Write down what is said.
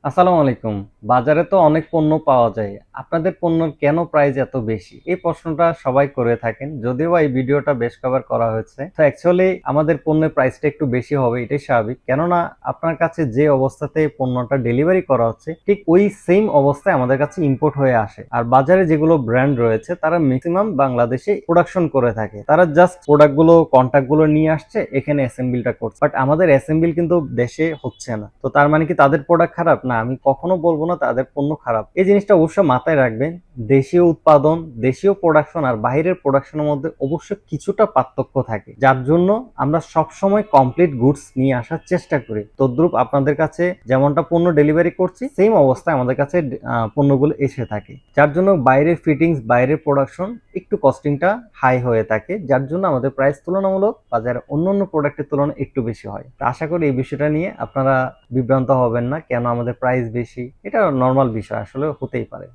আসসালামু আলাইকুম। বাজারে তো অনেক পণ্য পাওয়া যায়। আপনাদের পণ্যর কেন প্রাইস এত বেশি? এই প্রশ্নটা সবাই করে থাকেন। যদিও বা এই ভিডিওটা বেশ কভার করা হয়েছে। তো অ্যাকচুয়ালি আমাদের পণ্যের প্রাইসটা একটু বেশি হবে, এটাই স্বাভাবিক। কেননা আপনার কাছে যে অবস্থাতে পণ্যটা ডেলিভারি করা হচ্ছে, ঠিক ওই সেম অবস্থায় আমাদের কাছে ইম্পোর্ট হয়ে আসে। আর বাজারে যেগুলো ব্র্যান্ড রয়েছে, তারা ম্যাক্সিমাম বাংলাদেশে প্রোডাকশন করে থাকে। তারা জাস্ট প্রোডাক্টগুলো, কন্টাক্টগুলো নিয়ে আসছে, এখানে অ্যাসেম্বলটা করছে। বাট আমাদের অ্যাসেম্বল কিন্তু দেশে হচ্ছে না। তো তার মানে কি তাদের প্রোডাক্ট খারাপ? না, আমি কখনো বলবো না তাদের পণ্য খারাপ। এই জিনিসটা অবশ্যই মাথায় রাখবেন। দেশীয় উৎপাদন, দেশীয় প্রোডাকশন আর বাইরের প্রোডাকশনের মধ্যে অবশ্যই কিছুটা পার্থক্য থাকে, যার জন্য আমরা সবসময় কমপ্লিট গুডস নিয়ে আসার চেষ্টা করি। তদ্রুপ আপনাদের কাছে যেমনটা পণ্য ডেলিভারি করছি, সেম অবস্থায় আমাদের কাছে পণ্যগুলো এসে থাকে, যার জন্য বাইরের ফিটিংস, বাইরের প্রোডাকশন একটু কস্টিংটা হাই হয়ে থাকে, যার জন্য আমাদের প্রাইস তুলনামূলক বাজারে অন্যান্য প্রোডাক্টের তুলনায় একটু বেশি হয়। তো আশা করি এই বিষয়টা নিয়ে আপনারা বিভ্রান্ত হবেন না কেন আমাদের প্রাইস বেশি। এটা নর্মাল বিষয়, আসলে হতেই পারে।